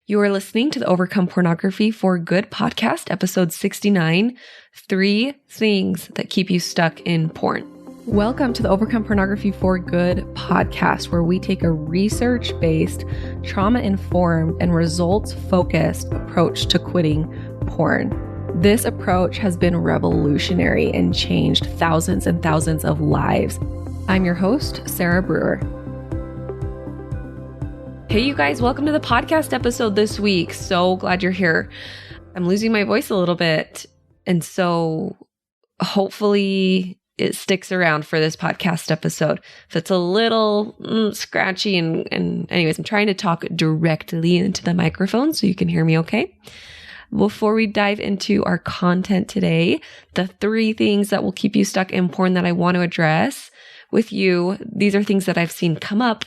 You are listening to the Overcome Pornography for Good podcast, episode 69, 3 Things That Keep You Stuck in Porn. Welcome to the Overcome Pornography for Good podcast, where we take a research-based, trauma-informed, and results-focused approach to quitting porn. This approach has been revolutionary and changed thousands and thousands of lives. I'm your host, Sarah Brewer. Hey, you guys, welcome to the podcast episode this week. So glad you're here. I'm losing my voice a little bit, and so hopefully it sticks around for this podcast episode. If it's a little scratchy and anyways, I'm trying to talk directly into the microphone so you can hear me okay. Before we dive into our content today, the 3 things that will keep you stuck in porn that I want to address with you, these are things that I've seen come up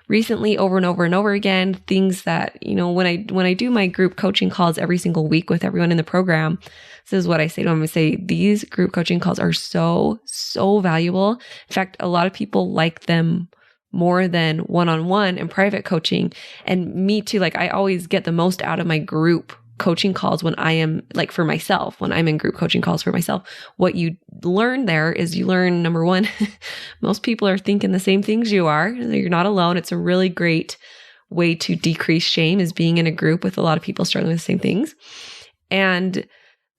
recently over and over and over again, things that, when I do my group coaching calls every single week with everyone in the program, this is what I say to them. I say, these group coaching calls are so, so valuable. In fact, a lot of people like them more than one-on-one and private coaching. And me too, I always get the most out of my group coaching calls when I am for myself, when I'm in group coaching calls for myself. What you learn there is you learn, number one, most people are thinking the same things you are. You're not alone. It's a really great way to decrease shame, is being in a group with a lot of people struggling with the same things. And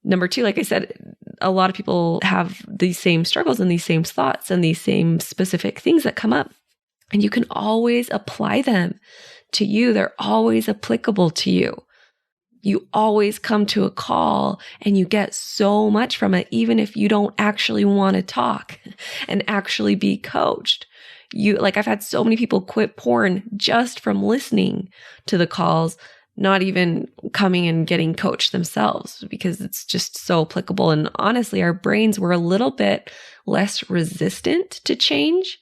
number 2, like I said, a lot of people have these same struggles and these same thoughts and these same specific things that come up. And you can always apply them to you. They're always applicable to you. You always come to a call and you get so much from it, even if you don't actually want to talk and actually be coached. I've had so many people quit porn just from listening to the calls, not even coming and getting coached themselves, because it's just so applicable. And honestly, our brains were a little bit less resistant to change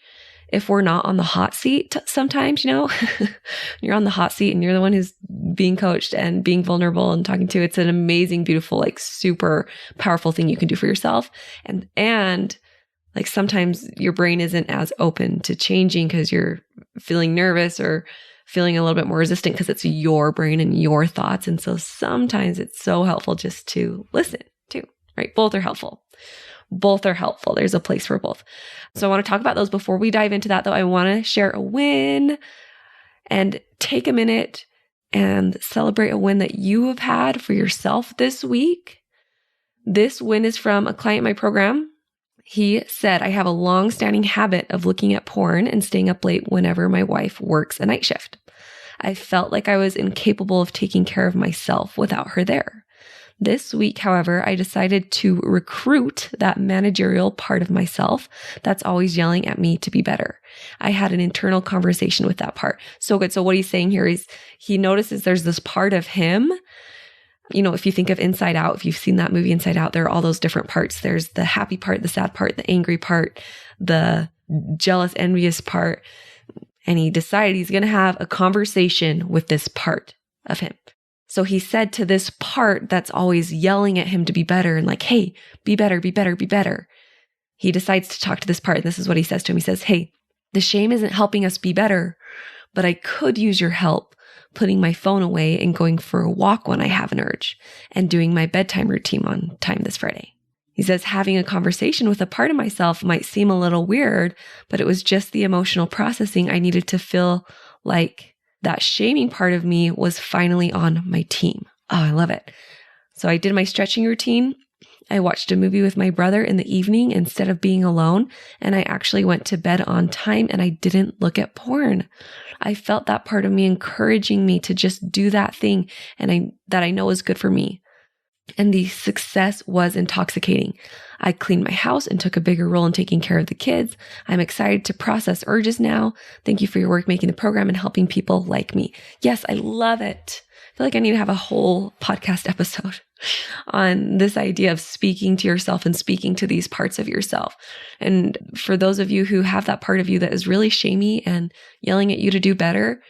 if we're not on the hot seat sometimes, you're on the hot seat and you're the one who's being coached and being vulnerable and talking to. It's an amazing, beautiful, super powerful thing you can do for yourself. And sometimes your brain isn't as open to changing because you're feeling nervous or feeling a little bit more resistant because it's your brain and your thoughts. And so sometimes it's so helpful just to listen too, right? Both are helpful. Both are helpful. There's a place for both. So I want to talk about those. Before we dive into that, though, I want to share a win and take a minute and celebrate a win that you have had for yourself this week. This win is from a client in my program. He said, I have a long-standing habit of looking at porn and staying up late whenever my wife works a night shift. I felt like I was incapable of taking care of myself without her there. This week, however, I decided to recruit that managerial part of myself that's always yelling at me to be better. I had an internal conversation with that part. So good. So what he's saying here is he notices there's this part of him. If you think of Inside Out, if you've seen that movie Inside Out, there are all those different parts. There's the happy part, the sad part, the angry part, the jealous, envious part. And he decided he's going to have a conversation with this part of him. So he said to this part that's always yelling at him to be better and hey, be better, be better, be better. He decides to talk to this part. And this is what he says to him. He says, hey, the shame isn't helping us be better, but I could use your help putting my phone away and going for a walk when I have an urge and doing my bedtime routine on time this Friday. He says, having a conversation with a part of myself might seem a little weird, but it was just the emotional processing I needed to feel like that shaming part of me was finally on my team. Oh, I love it. So I did my stretching routine. I watched a movie with my brother in the evening instead of being alone. And I actually went to bed on time and I didn't look at porn. I felt that part of me encouraging me to just do that thing that I know is good for me. And the success was intoxicating. I cleaned my house and took a bigger role in taking care of the kids. I'm excited to process urges now. Thank you for your work making the program and helping people like me. Yes, I love it. I feel like I need to have a whole podcast episode on this idea of speaking to yourself and speaking to these parts of yourself. And for those of you who have that part of you that is really shamey and yelling at you to do better,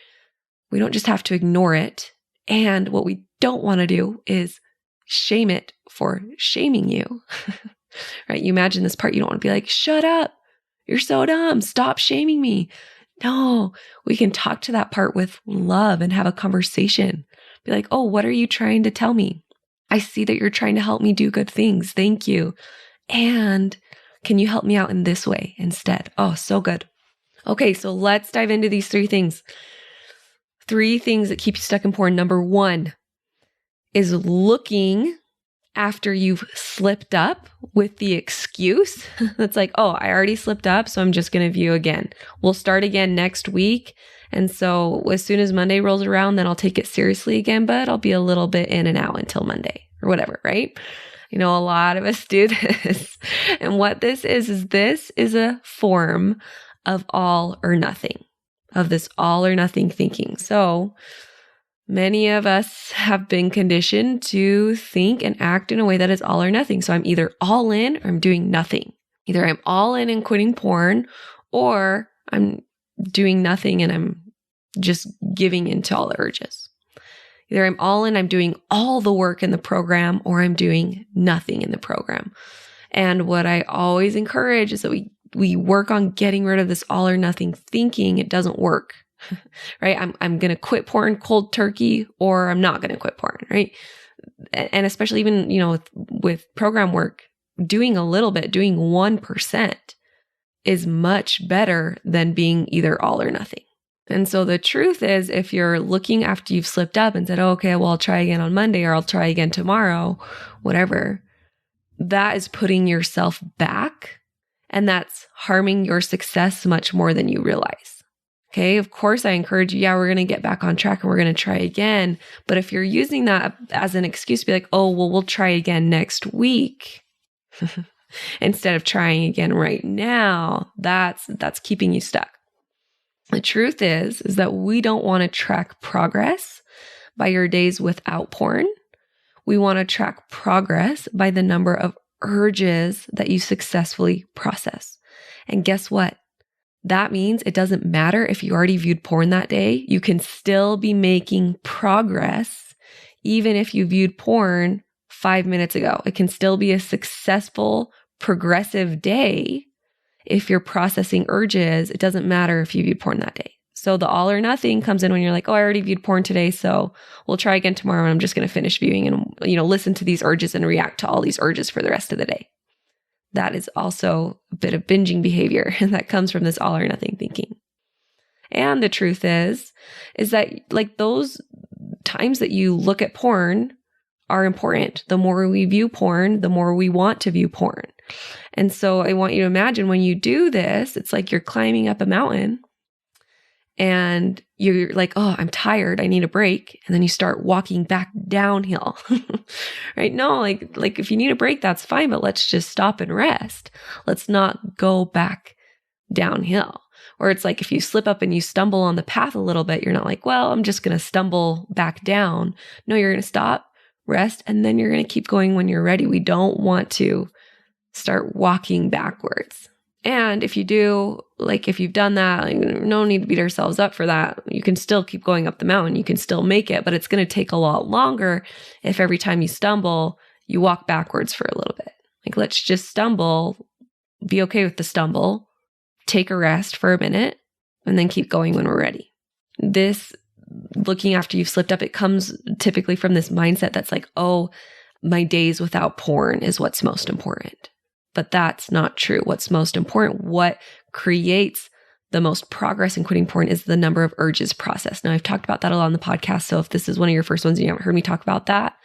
we don't just have to ignore it. And what we don't want to do is shame it for shaming you, right? You imagine this part, you don't want to be like, shut up. You're so dumb. Stop shaming me. No, we can talk to that part with love and have a conversation Be like, oh, what are you trying to tell me? I see that you're trying to help me do good things. Thank you. And can you help me out in this way instead? Oh, so good. Okay, so let's dive into these 3 things. 3 things that keep you stuck in porn. Number 1 is looking after you've slipped up with the excuse that's like, oh, I already slipped up, so I'm just going to view again. We'll start again next week. And so as soon as Monday rolls around, then I'll take it seriously again, but I'll be a little bit in and out until Monday or whatever, right? You know, a lot of us do this. And what this is a form of all or nothing, of this all or nothing thinking. So many of us have been conditioned to think and act in a way that is all or nothing. So I'm either all in or I'm doing nothing. Either I'm all in and quitting porn, or I'm doing nothing and I'm just giving into all the urges. Either I'm all in, I'm doing all the work in the program, or I'm doing nothing in the program. And what I always encourage is that we work on getting rid of this all or nothing thinking. It doesn't work. Right? I'm going to quit porn cold turkey, or I'm not going to quit porn, right? And especially even, you know, with program work, doing a little bit, doing 1% is much better than being either all or nothing. And so the truth is, if you're looking after you've slipped up and said, oh, okay, well, I'll try again on Monday, or I'll try again tomorrow, whatever, that is putting yourself back, and that's harming your success much more than you realize. Okay, of course, I encourage you, yeah, we're going to get back on track and we're going to try again. But if you're using that as an excuse to be like, oh, well, we'll try again next week, instead of trying again right now, that's keeping you stuck. The truth is that we don't want to track progress by your days without porn. We want to track progress by the number of urges that you successfully process. And guess what? That means it doesn't matter if you already viewed porn that day. You can still be making progress even if you viewed porn 5 minutes ago. It can still be a successful, progressive day if you're processing urges. It doesn't matter if you viewed porn that day. So the all or nothing comes in when you're like, oh, I already viewed porn today, so we'll try again tomorrow, and I'm just going to finish viewing and, you know, listen to these urges and react to all these urges for the rest of the day. That is also a bit of binging behavior that comes from this all or nothing thinking. And the truth is that like those times that you look at porn are important. The more we view porn, the more we want to view porn. And so I want you to imagine when you do this, it's like you're climbing up a mountain and you're like, oh, I'm tired, I need a break. And then you start walking back downhill, right? No, like if you need a break, that's fine, but let's just stop and rest. Let's not go back downhill. Or it's like if you slip up and you stumble on the path a little bit, you're not like, well, I'm just going to stumble back down. No, you're going to stop, rest, and then you're going to keep going when you're ready. We don't want to start walking backwards. And if you do, like if you've done that, like, no need to beat ourselves up for that. You can still keep going up the mountain. You can still make it, but it's going to take a lot longer if every time you stumble, you walk backwards for a little bit. Like, let's just stumble, be okay with the stumble, take a rest for a minute, and then keep going when we're ready. This looking after you've slipped up, it comes typically from this mindset that's like, oh, my days without porn is what's most important. But that's not true. What's most important, what creates the most progress in quitting porn is the number of urges processed. Now, I've talked about that a lot on the podcast. So if this is one of your first ones and you haven't heard me talk about that,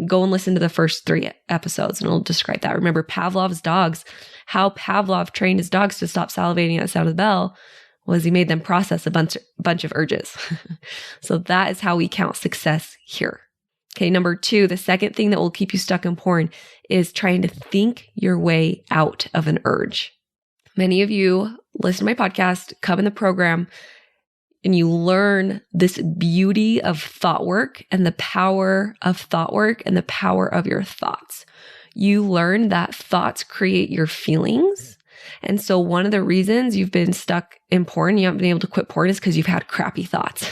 go and listen to the first 3 episodes and it'll describe that. Remember Pavlov's dogs, how Pavlov trained his dogs to stop salivating at the sound of the bell was he made them process a bunch of urges. So that is how we count success here. Okay, number 2, the second thing that will keep you stuck in porn is trying to think your way out of an urge. Many of you listen to my podcast, come in the program, and you learn this beauty of thought work and the power of thought work and the power of your thoughts. You learn that thoughts create your feelings. And so one of the reasons you've been stuck in porn, you haven't been able to quit porn, is because you've had crappy thoughts.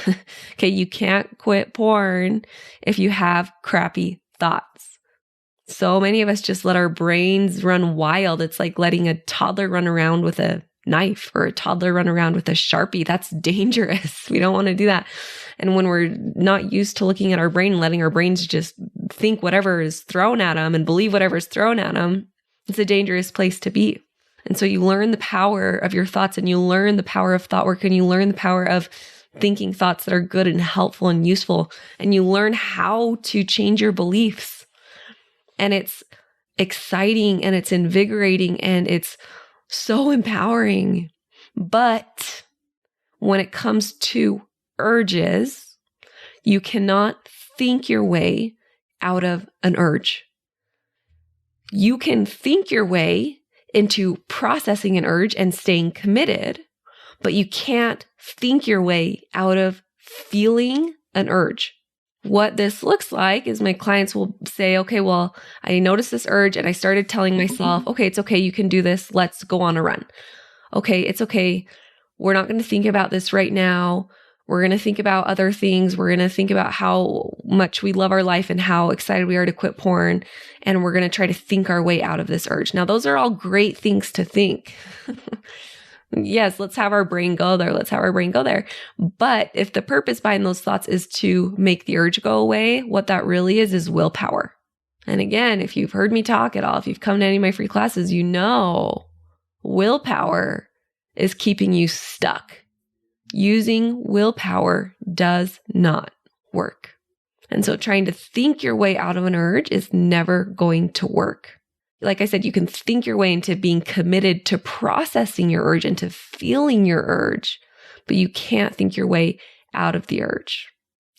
Okay, you can't quit porn if you have crappy thoughts. So many of us just let our brains run wild. It's like letting a toddler run around with a knife or a toddler run around with a Sharpie. That's dangerous. We don't want to do that. And when we're not used to looking at our brain and letting our brains just think whatever is thrown at them and believe whatever is thrown at them, it's a dangerous place to be. And so you learn the power of your thoughts, and you learn the power of thought work, and you learn the power of thinking thoughts that are good and helpful and useful. And you learn how to change your beliefs. And it's exciting and it's invigorating and it's so empowering. But when it comes to urges, you cannot think your way out of an urge. You can think your way into processing an urge and staying committed, but you can't think your way out of feeling an urge. What this looks like is my clients will say, okay, well, I noticed this urge and I started telling myself, okay, it's okay. You can do this. Let's go on a run. Okay, it's okay. We're not going to think about this right now. We're going to think about other things. We're going to think about how much we love our life and how excited we are to quit porn. And we're going to try to think our way out of this urge. Now, those are all great things to think. Yes, let's have our brain go there. Let's have our brain go there. But if the purpose behind those thoughts is to make the urge go away, what that really is willpower. And again, if you've heard me talk at all, if you've come to any of my free classes, you know willpower is keeping you stuck. Using willpower does not work. And so trying to think your way out of an urge is never going to work. Like I said, you can think your way into being committed to processing your urge and to feeling your urge, but you can't think your way out of the urge.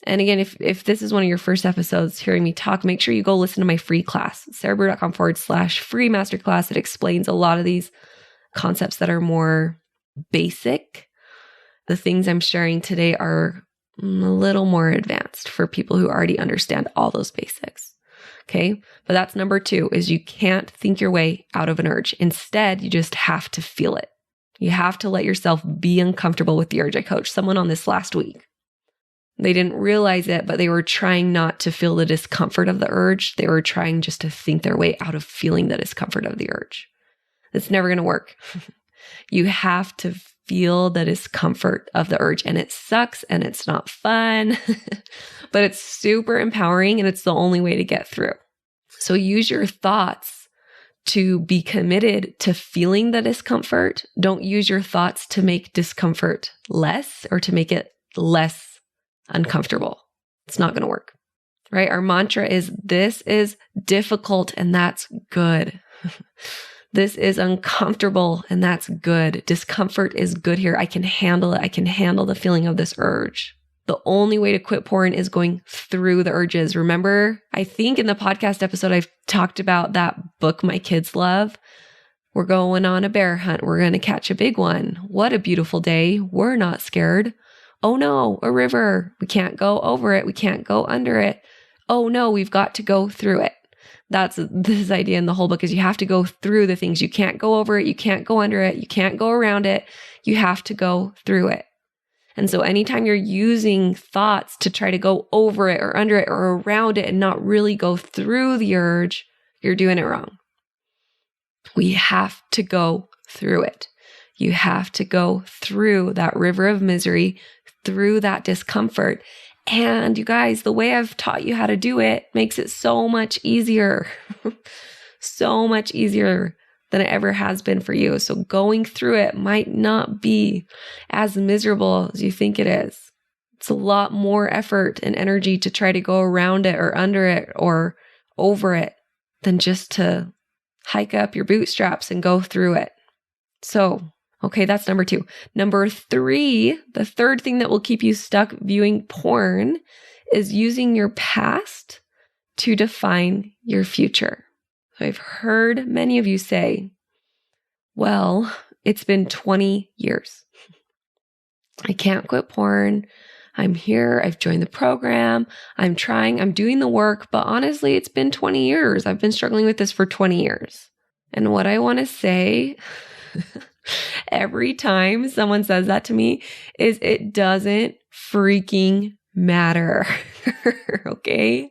And again, if this is one of your first episodes hearing me talk, make sure you go listen to my free class, sarahbrew.com/free masterclass. It explains a lot of these concepts that are more basic. The things I'm sharing today are a little more advanced for people who already understand all those basics. Okay. But that's number 2 is you can't think your way out of an urge. Instead, you just have to feel it. You have to let yourself be uncomfortable with the urge. I coached someone on this last week. They didn't realize it, but they were trying not to feel the discomfort of the urge. They were trying just to think their way out of feeling the discomfort of the urge. It's never going to work. You have to feel the discomfort of the urge, and it sucks and it's not fun, but it's super empowering and it's the only way to get through. So use your thoughts to be committed to feeling the discomfort. Don't use your thoughts to make discomfort less or to make it less uncomfortable. It's not going to work, right? Our mantra is, this is difficult and that's good. This is uncomfortable and that's good. Discomfort is good here. I can handle it. I can handle the feeling of this urge. The only way to quit porn is going through the urges. Remember, I think in the podcast episode, I've talked about that book my kids love. We're going on a bear hunt. We're going to catch a big one. What a beautiful day. We're not scared. Oh no, a river. We can't go over it. We can't go under it. Oh no, we've got to go through it. That's this idea in the whole book is you have to go through the things. You can't go over it. You can't go under it. You can't go around it. You have to go through it. And so anytime you're using thoughts to try to go over it or under it or around it and not really go through the urge, you're doing it wrong. We have to go through it. You have to go through that river of misery, through that discomfort. And you guys, the way I've taught you how to do it makes it so much easier, so much easier than it ever has been for you. So going through it might not be as miserable as you think it is. It's a lot more effort and energy to try to go around it or under it or over it than just to hike up your bootstraps and go through it. So, okay, that's number 2. Number 3, the third thing that will keep you stuck viewing porn is using your past to define your future. So I've heard many of you say, well, it's been 20 years. I can't quit porn. I'm here. I've joined the program. I'm trying. I'm doing the work. But honestly, it's been 20 years. I've been struggling with this for 20 years. And what I want to say every time someone says that to me is it doesn't freaking matter. Okay?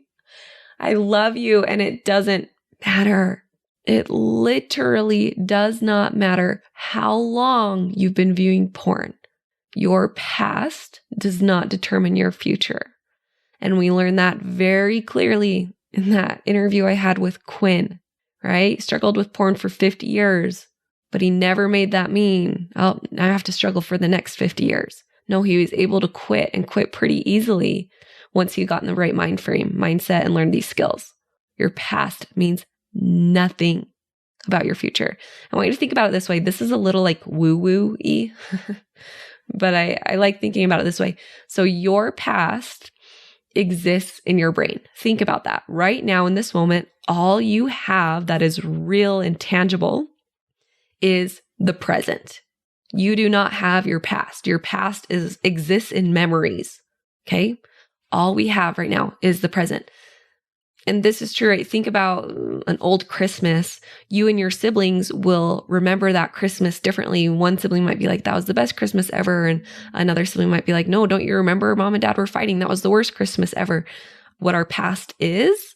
I love you and it doesn't matter. It literally does not matter how long you've been viewing porn. Your past does not determine your future. And we learned that very clearly in that interview I had with Quinn, right? Struggled with porn for 50 years, but he never made that mean, oh, I have to struggle for the next 50 years. No, he was able to quit and quit pretty easily once he got in the right mindset, and learned these skills. Your past means nothing about your future. I want you to think about it this way. This is a little like woo-woo-y, but I like thinking about it this way. So your past exists in your brain. Think about that. Right now in this moment, all you have that is real and tangible is the present. You do not have your past. Your past exists in memories. Okay? All we have right now is the present. And this is true, right? Think about an old Christmas. You and your siblings will remember that Christmas differently. One sibling might be like, that was the best Christmas ever. And another sibling might be like, no, don't you remember mom and dad were fighting? That was the worst Christmas ever. What our past is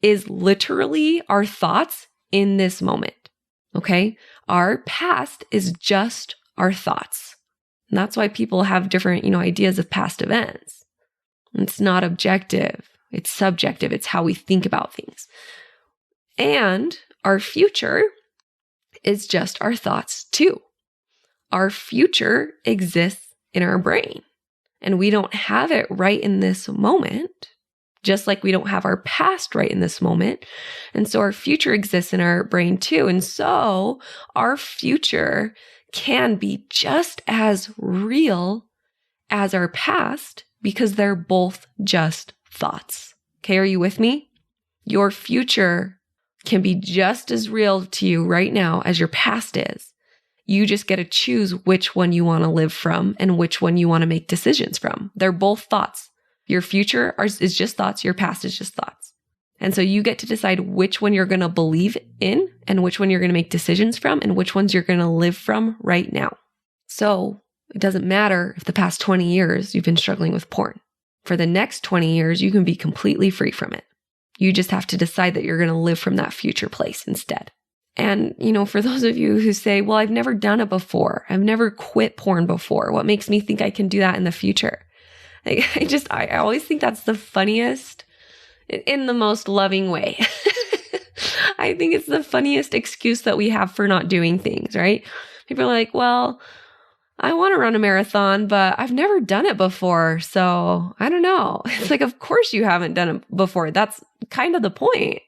literally our thoughts in this moment. Okay? Our past is just our thoughts. And that's why people have different, ideas of past events. It's not objective. It's subjective. It's how we think about things. And our future is just our thoughts too. Our future exists in our brain, and we don't have it right in this moment, just like we don't have our past right in this moment. And so our future exists in our brain too. And so our future can be just as real as our past because they're both just thoughts. Okay, are you with me? Your future can be just as real to you right now as your past is. You just get to choose which one you want to live from and which one you want to make decisions from. They're both thoughts. Your future is just thoughts. Your past is just thoughts. And so you get to decide which one you're going to believe in and which one you're going to make decisions from and which ones you're going to live from right now. So it doesn't matter if the past 20 years you've been struggling with porn. For the next 20 years, you can be completely free from it. You just have to decide that you're going to live from that future place instead. And, for those of you who say, well, I've never done it before. I've never quit porn before. What makes me think I can do that in the future? I always think that's the funniest in the most loving way. I think it's the funniest excuse that we have for not doing things, right? People are like, well, I want to run a marathon, but I've never done it before. So I don't know. It's like, of course you haven't done it before. That's kind of the point.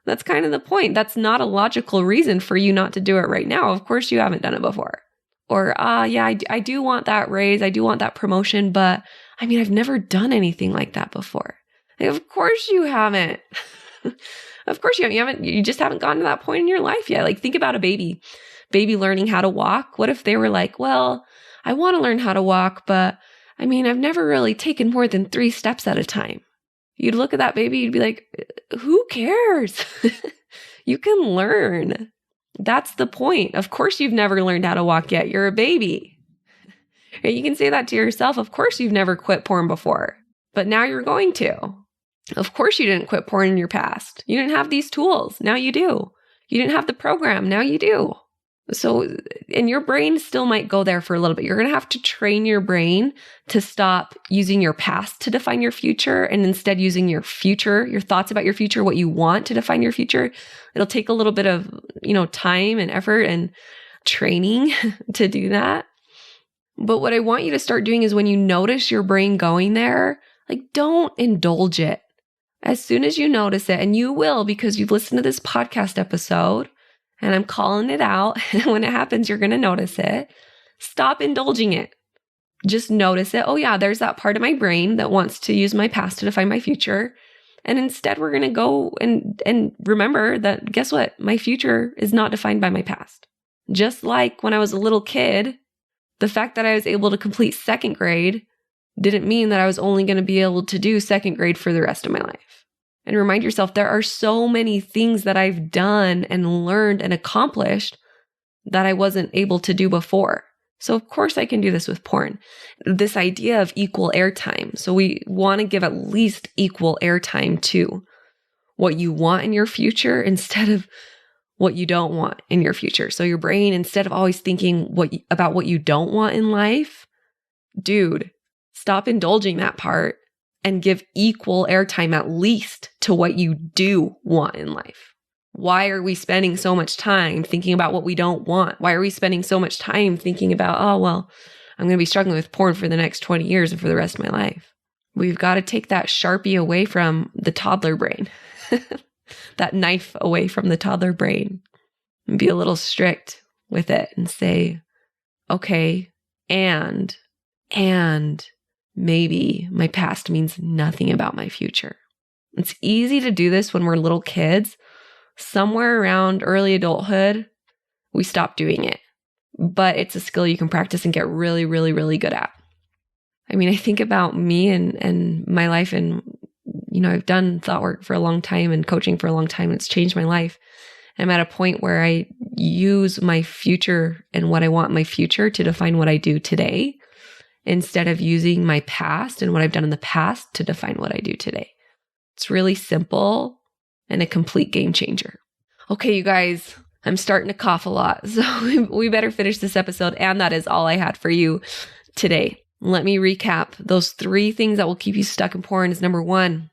That's not a logical reason for you not to do it right now. Of course you haven't done it before. Or, I do want that raise. I do want that promotion, but I've never done anything like that before. Like, of course you haven't. Of course you haven't. You just haven't gotten to that point in your life yet. Like, think about a baby learning how to walk. What if they were like, well, I want to learn how to walk, but I've never really taken more than 3 steps at a time. You'd look at that baby, you'd be like, who cares? You can learn. That's the point. Of course you've never learned how to walk yet. You're a baby. You can say that to yourself. Of course you've never quit porn before, but now you're going to. Of course you didn't quit porn in your past. You didn't have these tools. Now you do. You didn't have the program. Now you do. So, and your brain still might go there for a little bit. You're going to have to train your brain to stop using your past to define your future and instead using your future, your thoughts about your future, what you want to define your future. It'll take a little bit of, time and effort and training to do that. But what I want you to start doing is when you notice your brain going there, don't indulge it. As soon as you notice it, and you will because you've listened to this podcast episode, and I'm calling it out. When it happens, you're going to notice it. Stop indulging it. Just notice it. Oh yeah, there's that part of my brain that wants to use my past to define my future. And instead, we're going to go and remember that, guess what? My future is not defined by my past. Just like when I was a little kid, the fact that I was able to complete 2nd grade didn't mean that I was only going to be able to do 2nd grade for the rest of my life. And remind yourself, there are so many things that I've done and learned and accomplished that I wasn't able to do before. So of course I can do this with porn. This idea of equal airtime. So we want to give at least equal airtime to what you want in your future instead of what you don't want in your future. So your brain, instead of always thinking about what you don't want in life, dude, stop indulging that part and give equal airtime at least to what you do want in life. Why are we spending so much time thinking about what we don't want? Why are we spending so much time thinking about, oh, well, I'm going to be struggling with porn for the next 20 years and for the rest of my life? We've got to take that Sharpie away from the toddler brain, that knife away from the toddler brain, and be a little strict with it and say, okay, and maybe my past means nothing about my future. It's easy to do this when we're little kids. Somewhere around early adulthood, we stop doing it. But it's a skill you can practice and get really, really, really good at. I mean, I think about me and my life, and, I've done thought work for a long time and coaching for a long time. And it's changed my life. I'm at a point where I use my future and what I want in my future to define what I do today, instead of using my past and what I've done in the past to define what I do today. It's really simple and a complete game changer. Okay, you guys, I'm starting to cough a lot, so we better finish this episode. And that is all I had for you today. Let me recap. Those 3 things that will keep you stuck in porn is, number 1,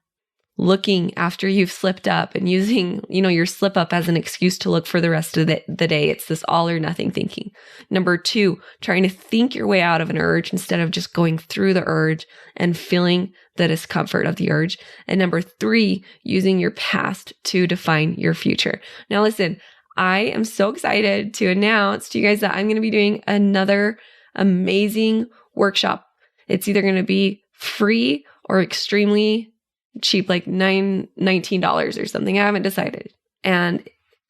looking after you've slipped up and using, your slip up as an excuse to look for the rest of the day. It's this all or nothing thinking. Number 2, trying to think your way out of an urge instead of just going through the urge and feeling the discomfort of the urge. And number 3, using your past to define your future. Now listen, I am so excited to announce to you guys that I'm going to be doing another amazing workshop. It's either going to be free or extremely cheap, like $19 or something. I haven't decided. And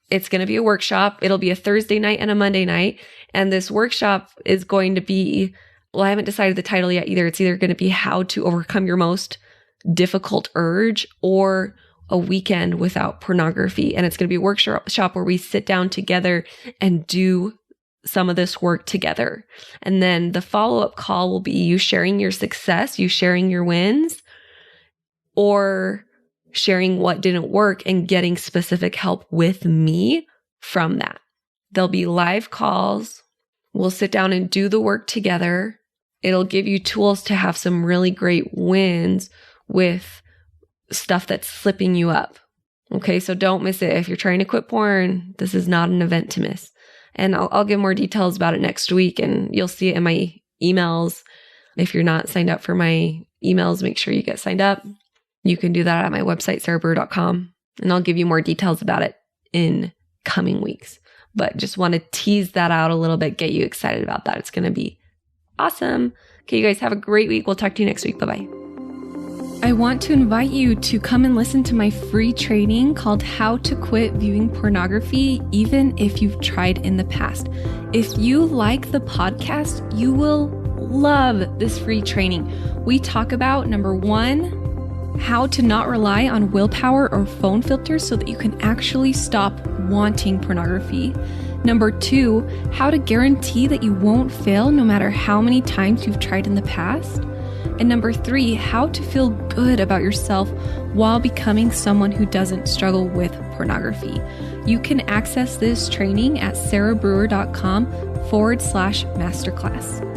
it's going to be a workshop. It'll be a Thursday night and a Monday night. And this workshop is going to be, well, I haven't decided the title yet either. It's either going to be how to overcome your most difficult urge, or a weekend without pornography. And it's going to be a workshop where we sit down together and do some of this work together. And then the follow-up call will be you sharing your success, you sharing your wins, or sharing what didn't work and getting specific help with me from that. There'll be live calls. We'll sit down and do the work together. It'll give you tools to have some really great wins with stuff that's slipping you up. Okay, so don't miss it. If you're trying to quit porn, this is not an event to miss. And I'll give more details about it next week, and you'll see it in my emails. If you're not signed up for my emails, make sure you get signed up. You can do that at my website, sarahbrewer.com, and I'll give you more details about it in coming weeks. But just want to tease that out a little bit, get you excited about that. It's going to be awesome. Okay, you guys have a great week. We'll talk to you next week. Bye-bye. I want to invite you to come and listen to my free training called How to Quit Viewing Pornography, even if you've tried in the past. If you like the podcast, you will love this free training. We talk about, number 1, how to not rely on willpower or phone filters so that you can actually stop wanting pornography. Number 2, how to guarantee that you won't fail no matter how many times you've tried in the past. And number 3, how to feel good about yourself while becoming someone who doesn't struggle with pornography. You can access this training at sarahbrewer.com/masterclass.